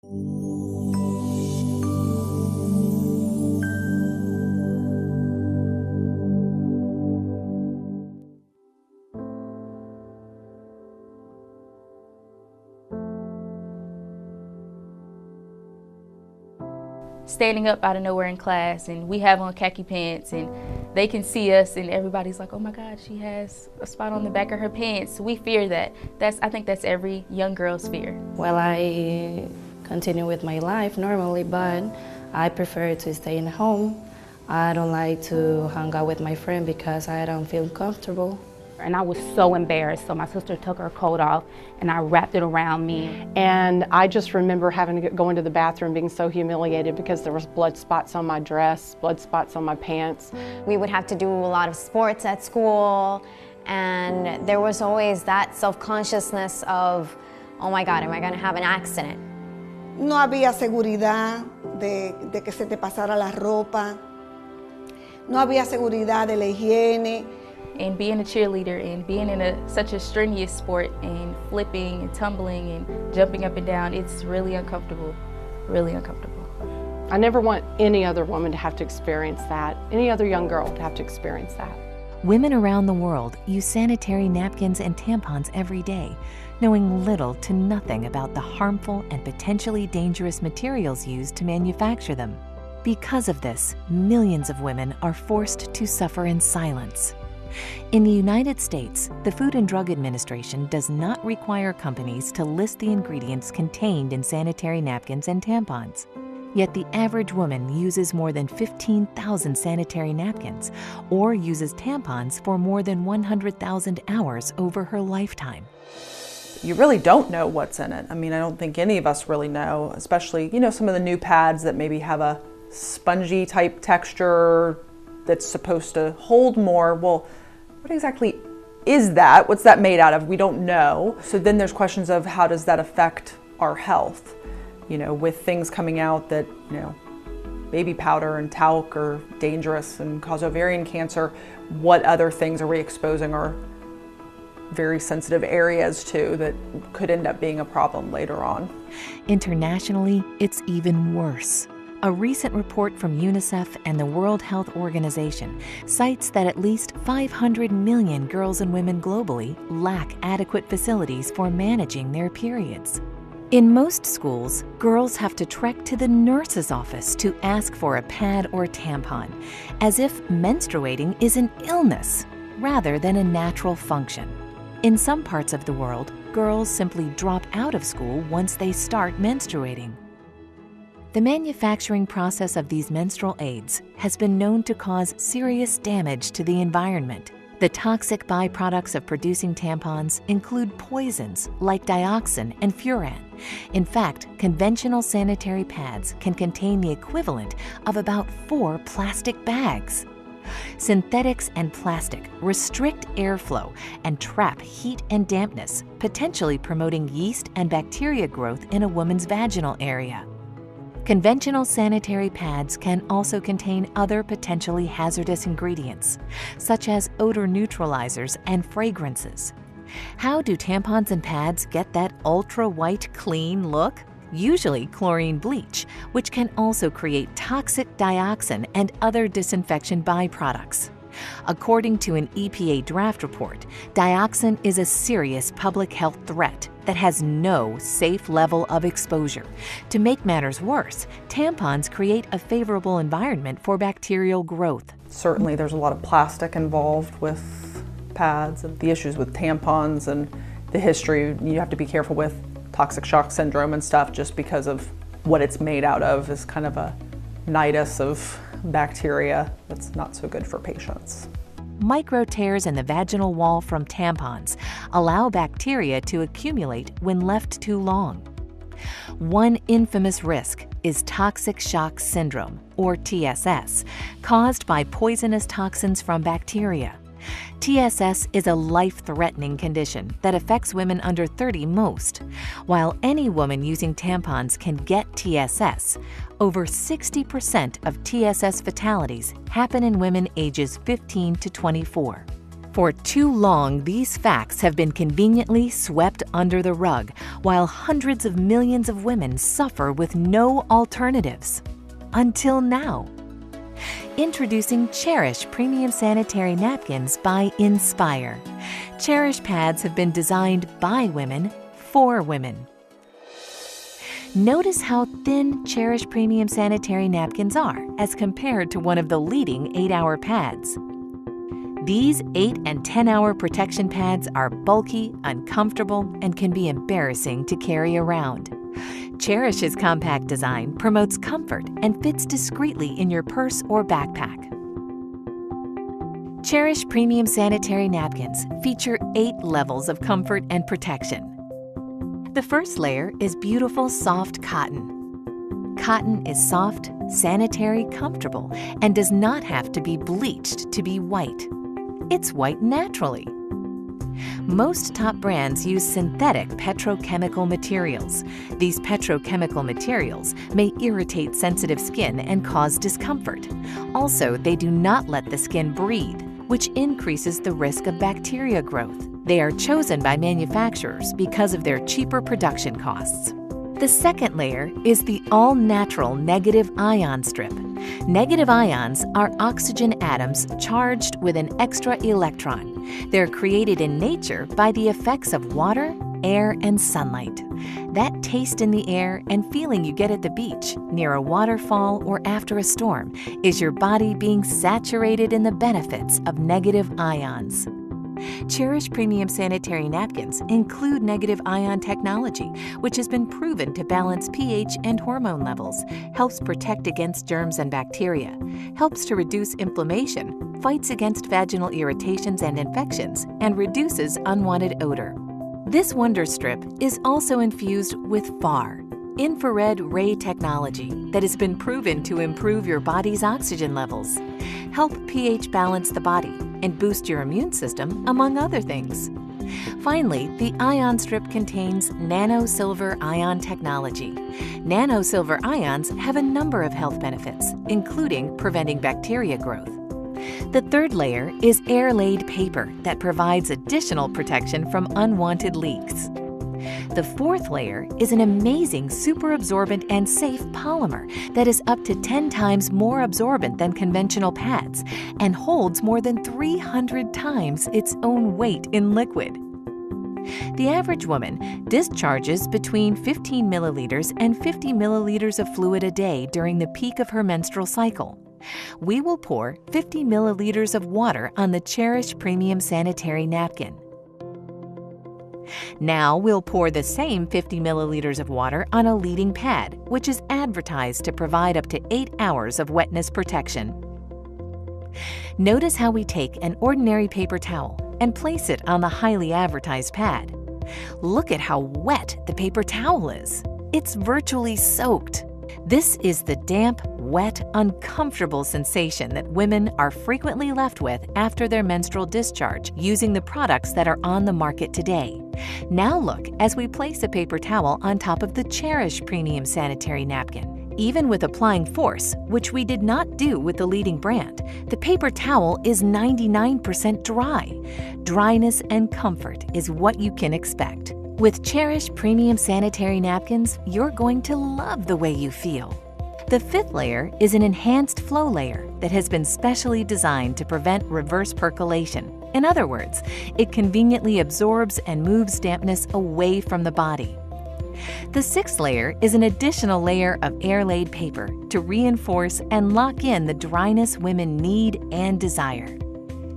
Standing up out of nowhere in class, and we have on khaki pants, and they can see us, and everybody's like, oh my God, she has a spot on the back of her pants. We fear that. I think that's every young girl's fear. Well, I continue with my life normally, but I prefer to stay in home. I don't like to hang out with my friend because I don't feel comfortable. And I was so embarrassed, so my sister took her coat off and I wrapped it around me. And I just remember having to go into the bathroom being so humiliated because there was blood spots on my dress, blood spots on my pants. We would have to do a lot of sports at school, and there was always that self-consciousness of, oh my God, am I gonna have an accident? No había seguridad de que se te pasara la ropa. No había seguridad de la higiene. And being a cheerleader and being in such a strenuous sport and flipping and tumbling and jumping up and down, it's really uncomfortable, really uncomfortable. I never want any other woman to have to experience that, any other young girl to have to experience that. Women around the world use sanitary napkins and tampons every day, knowing little to nothing about the harmful and potentially dangerous materials used to manufacture them. Because of this, millions of women are forced to suffer in silence. In the United States, the Food and Drug Administration does not require companies to list the ingredients contained in sanitary napkins and tampons. Yet the average woman uses more than 15,000 sanitary napkins or uses tampons for more than 100,000 hours over her lifetime. You really don't know what's in it. I mean, I don't think any of us really know, especially, some of the new pads that maybe have a spongy type texture that's supposed to hold more. Well, what exactly is that? What's that made out of? We don't know. So then there's questions of how does that affect our health? With things coming out that, baby powder and talc are dangerous and cause ovarian cancer, what other things are we exposing our very sensitive areas to that could end up being a problem later on? Internationally, it's even worse. A recent report from UNICEF and the World Health Organization cites that at least 500 million girls and women globally lack adequate facilities for managing their periods. In most schools, girls have to trek to the nurse's office to ask for a pad or tampon, as if menstruating is an illness rather than a natural function. In some parts of the world, girls simply drop out of school once they start menstruating. The manufacturing process of these menstrual aids has been known to cause serious damage to the environment. The toxic byproducts of producing tampons include poisons like dioxin and furan. In fact, conventional sanitary pads can contain the equivalent of about 4 plastic bags. Synthetics and plastic restrict airflow and trap heat and dampness, potentially promoting yeast and bacteria growth in a woman's vaginal area. Conventional sanitary pads can also contain other potentially hazardous ingredients, such as odor neutralizers and fragrances. How do tampons and pads get that ultra-white clean look? Usually chlorine bleach, which can also create toxic dioxin and other disinfection byproducts. According to an EPA draft report, dioxin is a serious public health threat that has no safe level of exposure. To make matters worse, tampons create a favorable environment for bacterial growth. Certainly there's a lot of plastic involved with pads and the issues with tampons and the history. You have to be careful with toxic shock syndrome and stuff just because of what it's made out of is kind of a nidus of bacteria that's not so good for patients. Micro tears in the vaginal wall from tampons allow bacteria to accumulate when left too long. One infamous risk is toxic shock syndrome, or TSS, caused by poisonous toxins from bacteria. TSS is a life-threatening condition that affects women under 30 most. While any woman using tampons can get TSS, over 60% of TSS fatalities happen in women ages 15 to 24. For too long, these facts have been conveniently swept under the rug, while hundreds of millions of women suffer with no alternatives. Until now. Introducing Cherish Premium Sanitary Napkins by BeNspired. Cherish pads have been designed by women for women. Notice how thin Cherish Premium Sanitary Napkins are as compared to one of the leading 8-hour pads. These 8 and 10-hour protection pads are bulky, uncomfortable, and can be embarrassing to carry around. Cherish's compact design promotes comfort and fits discreetly in your purse or backpack. Cherish Premium Sanitary Napkins feature 8 levels of comfort and protection. The first layer is beautiful, soft cotton. Cotton is soft, sanitary, comfortable, and does not have to be bleached to be white. It's white naturally. Most top brands use synthetic petrochemical materials. These petrochemical materials may irritate sensitive skin and cause discomfort. Also, they do not let the skin breathe, which increases the risk of bacteria growth. They are chosen by manufacturers because of their cheaper production costs. The second layer is the all-natural negative ion strip. Negative ions are oxygen atoms charged with an extra electron. They're created in nature by the effects of water, air, and sunlight. That taste in the air and feeling you get at the beach, near a waterfall, or after a storm is your body being saturated in the benefits of negative ions. Cherish Premium Sanitary Napkins include negative ion technology, which has been proven to balance pH and hormone levels, helps protect against germs and bacteria, helps to reduce inflammation, fights against vaginal irritations and infections, and reduces unwanted odor. This wonder strip is also infused with FAR, infrared ray technology, that has been proven to improve your body's oxygen levels, help pH balance the body, and boost your immune system, among other things. Finally, the ion strip contains nano-silver ion technology. Nano-silver ions have a number of health benefits, including preventing bacteria growth. The third layer is air-laid paper that provides additional protection from unwanted leaks. The fourth layer is an amazing super absorbent and safe polymer that is up to 10 times more absorbent than conventional pads and holds more than 300 times its own weight in liquid. The average woman discharges between 15 milliliters and 50 milliliters of fluid a day during the peak of her menstrual cycle. We will pour 50 milliliters of water on the Cherish Premium Sanitary Napkin. Now we'll pour the same 50 milliliters of water on a leading pad, which is advertised to provide up to 8 hours of wetness protection. Notice how we take an ordinary paper towel and place it on the highly advertised pad. Look at how wet the paper towel is. It's virtually soaked. This is the damp, wet, uncomfortable sensation that women are frequently left with after their menstrual discharge using the products that are on the market today. Now look as we place a paper towel on top of the Cherish Premium Sanitary Napkin. Even with applying force, which we did not do with the leading brand, the paper towel is 99% dry. Dryness and comfort is what you can expect. With Cherish Premium Sanitary Napkins, you're going to love the way you feel. The fifth layer is an enhanced flow layer that has been specially designed to prevent reverse percolation. In other words, it conveniently absorbs and moves dampness away from the body. The sixth layer is an additional layer of air-laid paper to reinforce and lock in the dryness women need and desire.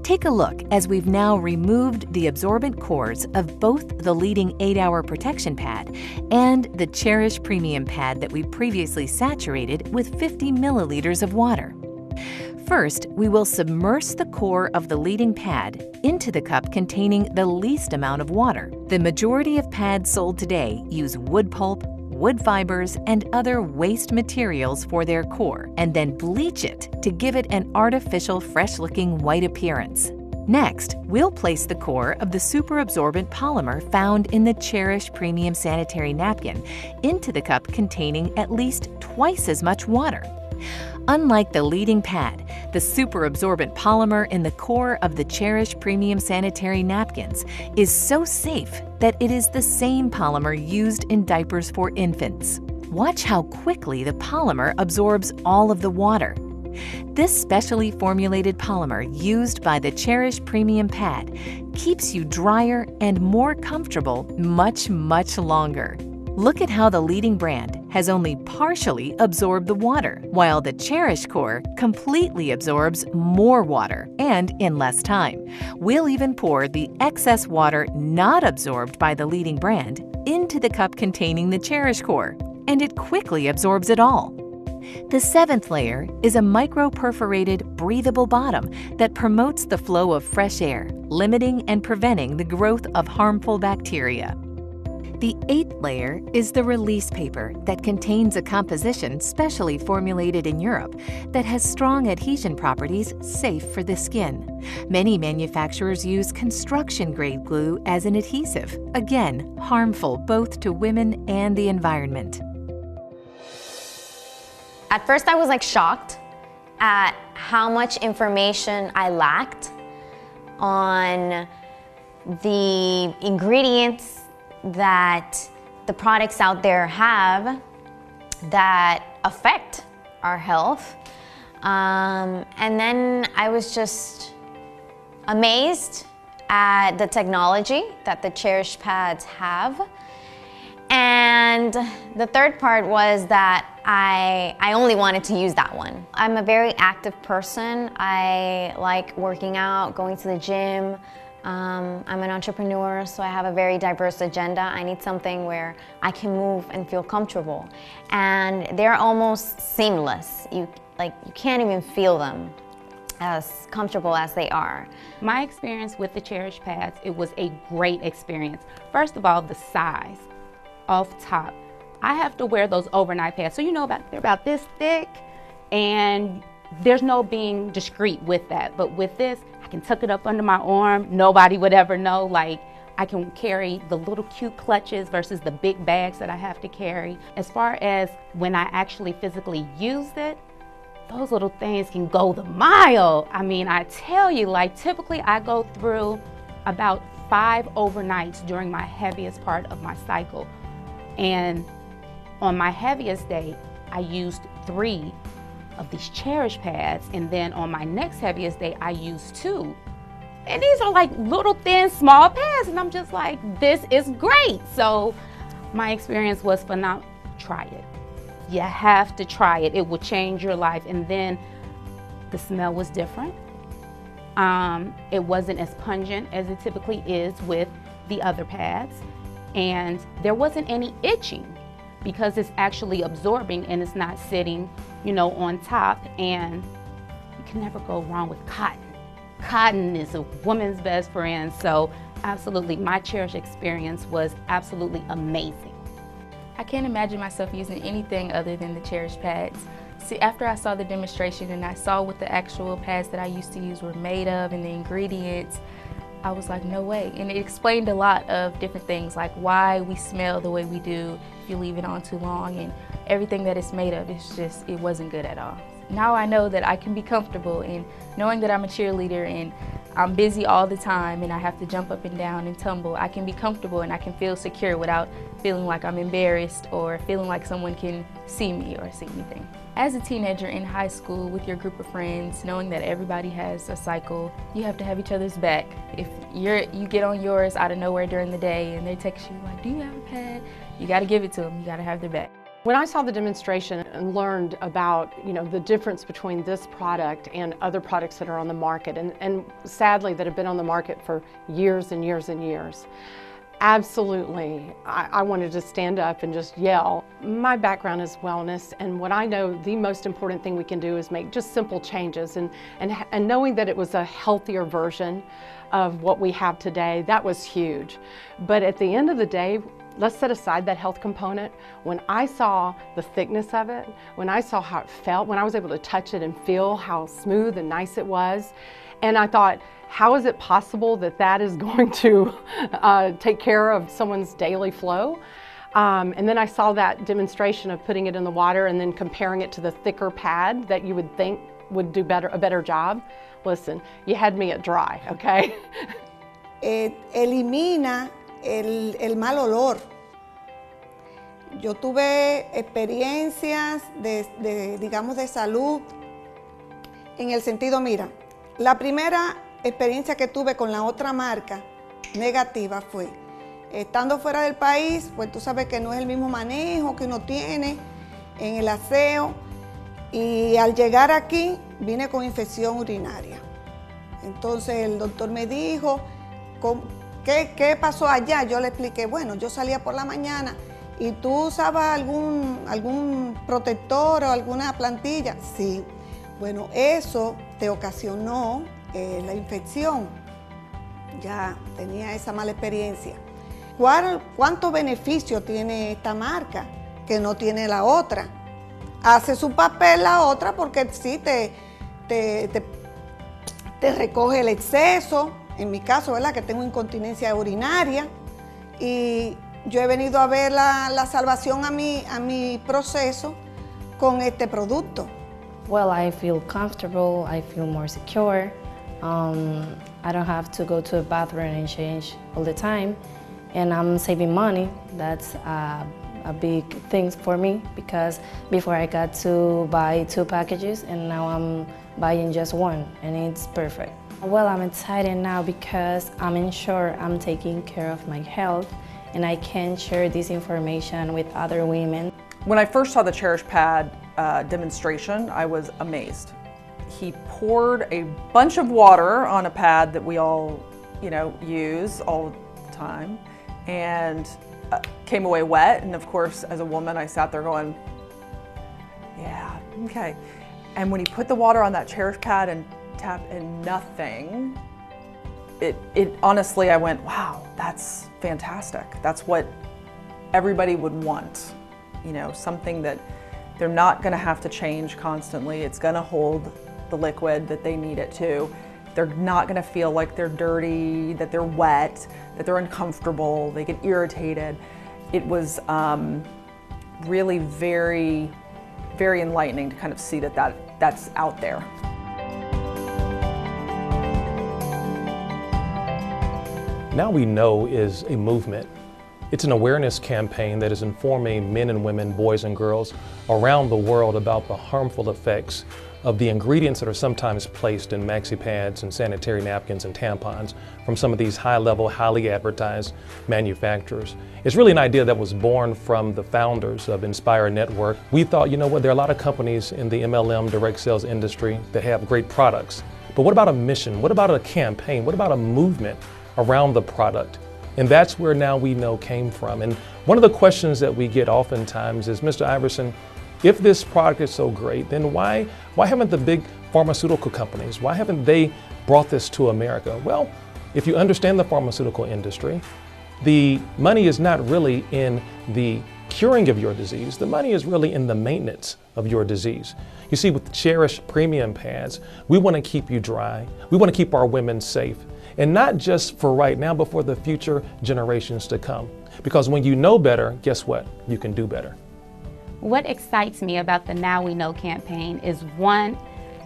Take a look as we've now removed the absorbent cores of both the leading 8-hour protection pad and the Cherish Premium pad that we previously saturated with 50 milliliters of water. First, we will submerge the core of the leading pad into the cup containing the least amount of water. The majority of pads sold today use wood pulp, wood fibers, and other waste materials for their core, and then bleach it to give it an artificial, fresh-looking white appearance. Next, we'll place the core of the super absorbent polymer found in the Cherish Premium Sanitary Napkin into the cup containing at least twice as much water. Unlike the leading pad, the super absorbent polymer in the core of the Cherish Premium Sanitary Napkins is so safe that it is the same polymer used in diapers for infants. Watch how quickly the polymer absorbs all of the water. This specially formulated polymer used by the Cherish Premium Pad keeps you drier and more comfortable much, much longer. Look at how the leading brand has only partially absorbed the water, while the Cherish Core completely absorbs more water and in less time. We'll even pour the excess water not absorbed by the leading brand into the cup containing the Cherish Core, and it quickly absorbs it all. The seventh layer is a micro-perforated, breathable bottom that promotes the flow of fresh air, limiting and preventing the growth of harmful bacteria. The eighth layer is the release paper that contains a composition specially formulated in Europe that has strong adhesion properties safe for the skin. Many manufacturers use construction-grade glue as an adhesive, again, harmful both to women and the environment. At first I was like shocked at how much information I lacked on the ingredients that the products out there have that affect our health. And then I was just amazed at the technology that the Cherish pads have. And the third part was that I only wanted to use that one. I'm a very active person. I like working out, going to the gym. I'm an entrepreneur, so I have a very diverse agenda. I need something where I can move and feel comfortable. And they're almost seamless. You can't even feel them as comfortable as they are. My experience with the Cherish pads, it was a great experience. First of all, the size. Off top, I have to wear those overnight pads. So you know they're about this thick, and there's no being discreet with that. But with this, I can tuck it up under my arm. Nobody would ever know. Like, I can carry the little cute clutches versus the big bags that I have to carry. As far as when I actually physically used it, those little things can go the mile. I mean, I tell you, like, typically I go through about 5 overnights during my heaviest part of my cycle. And on my heaviest day, I used 3 of these Cherish pads, and then on my next heaviest day, I used 2. And these are like little thin, small pads, and I'm just like, this is great. So my experience was phenomenal. Try it. You have to try it. It will change your life. And then the smell was different. It wasn't as pungent as it typically is with the other pads. And there wasn't any itching because it's actually absorbing and it's not sitting, you know, on top. And you can never go wrong with cotton. Cotton is a woman's best friend. So absolutely, my Cherish experience was absolutely amazing. I can't imagine myself using anything other than the Cherish pads. See, after I saw the demonstration and I saw what the actual pads that I used to use were made of and the ingredients, I was like, no way. And it explained a lot of different things, like why we smell the way we do if you leave it on too long, and everything that it's made of, it wasn't good at all. Now I know that I can be comfortable, and knowing that I'm a cheerleader and I'm busy all the time and I have to jump up and down and tumble, I can be comfortable and I can feel secure without feeling like I'm embarrassed or feeling like someone can see me or see anything. As a teenager in high school with your group of friends, knowing that everybody has a cycle, you have to have each other's back. If you get on yours out of nowhere during the day and they text you like, do you have a pad? You gotta give it to them, you gotta have their back. When I saw the demonstration and learned about, you know, the difference between this product and other products that are on the market, and sadly that have been on the market for years and years and years, absolutely, I wanted to stand up and just yell. My background is wellness, and what I know the most important thing we can do is make just simple changes, and knowing that it was a healthier version of what we have today, that was huge. But at the end of the day, let's set aside that health component. When I saw the thickness of it, when I saw how it felt, when I was able to touch it and feel how smooth and nice it was, and I thought, how is it possible that that is going to take care of someone's daily flow? And then I saw that demonstration of putting it in the water and then comparing it to the thicker pad that you would think would do a better job. Listen, you had me at dry, okay? Elimina el mal olor. Yo tuve experiencias digamos, de salud en el sentido, mira, la primera experiencia que tuve con la otra marca negativa fue, estando fuera del país, pues tú sabes que no es el mismo manejo que uno tiene en el aseo, y al llegar aquí vine con infección urinaria. Entonces el doctor me dijo, ¿qué pasó allá? Yo le expliqué, bueno, yo salía por la mañana y tú usabas algún protector o alguna plantilla. Sí, bueno, eso te ocasionó la infección. Ya tenía esa mala experiencia. ¿Cuánto beneficio tiene esta marca que no tiene la otra? Hace su papel la otra porque sí te recoge el exceso. En mi caso, ¿verdad? Que tengo incontinencia urinaria, y yo he venido a ver la salvación a mi proceso con este producto. Well, I feel comfortable, I feel more secure. I don't have to go to a bathroom and change all the time, and I'm saving money. That's a big thing for me, because before I got to buy 2 packages and now I'm buying just 1, and it's perfect. Well, I'm excited now because I'm sure I'm taking care of my health, and I can share this information with other women. When I first saw the Cherish pad demonstration, I was amazed. He poured a bunch of water on a pad that we all, use all the time, and came away wet. And of course, as a woman, I sat there going, yeah, okay. And when he put the water on that Cherish pad and tapped and nothing, it honestly, I went, wow, that's fantastic. That's what everybody would want. Something that they're not gonna have to change constantly. It's gonna hold the liquid that they need it to. They're not gonna feel like they're dirty, that they're wet, that they're uncomfortable, they get irritated. It was really very, very enlightening to kind of see that's out there. Now We Know is a movement. It's an awareness campaign that is informing men and women, boys and girls around the world about the harmful effects of the ingredients that are sometimes placed in maxi pads and sanitary napkins and tampons from some of these high-level, highly advertised manufacturers. It's really an idea that was born from the founders of BeNspired Network. We thought, you know what, there are a lot of companies in the MLM direct sales industry that have great products, but what about a mission? What about a campaign? What about a movement around the product? And that's where Now We Know came from. And one of the questions that we get oftentimes is, Mr. Iverson, if this product is so great, then why haven't the big pharmaceutical companies, why haven't they brought this to America? Well, if you understand the pharmaceutical industry, the money is not really in the curing of your disease. The money is really in the maintenance of your disease. You see, with Cherish Premium pads, we want to keep you dry. We want to keep our women safe. And not just for right now, but for the future generations to come. Because when you know better, guess what? You can do better. What excites me about the Now We Know campaign is, one,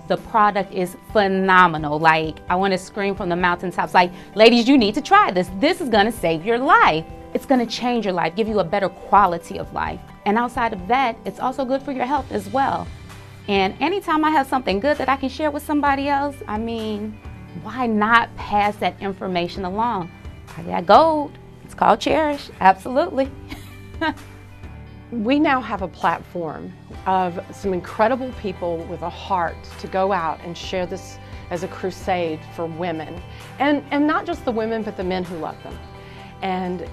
the product is phenomenal. Like, I want to scream from the mountaintops, like, ladies, you need to try this. This is going to save your life. It's going to change your life, give you a better quality of life. And outside of that, it's also good for your health as well. And anytime I have something good that I can share with somebody else, I mean, why not pass that information along? I got gold. It's called Cherish. Absolutely. We now have a platform of some incredible people with a heart to go out and share this as a crusade for women. And not just the women, but the men who love them. And,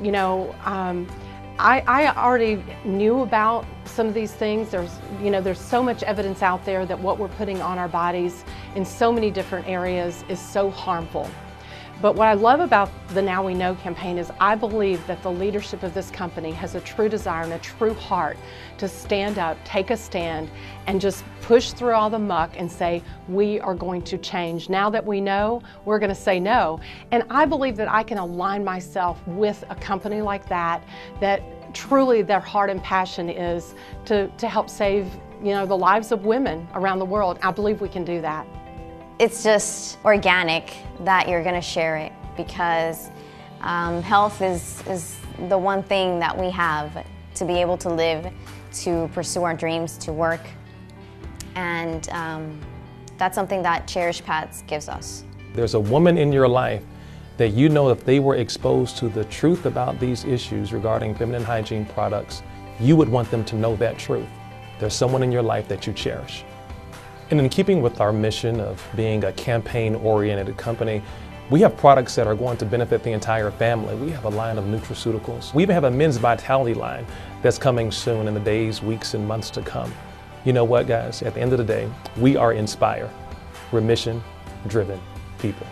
I already knew about some of these things. There's so much evidence out there that what we're putting on our bodies in so many different areas is so harmful. But what I love about the Now We Know campaign is I believe that the leadership of this company has a true desire and a true heart to stand up, take a stand, and just push through all the muck and say, we are going to change. Now that we know, we're going to say no. And I believe that I can align myself with a company like that truly their heart and passion is to help save, you know, the lives of women around the world. I believe we can do that. It's just organic that you're gonna share it, because health is the one thing that we have to be able to live, to pursue our dreams, to work. And that's something that Cherish Pads gives us. There's a woman in your life that you know if they were exposed to the truth about these issues regarding feminine hygiene products, you would want them to know that truth. There's someone in your life that you cherish. And in keeping with our mission of being a campaign-oriented company, we have products that are going to benefit the entire family. We have a line of nutraceuticals. We even have a men's vitality line that's coming soon in the days, weeks, and months to come. You know what, guys? At the end of the day, we are Inspire. We're mission-driven people.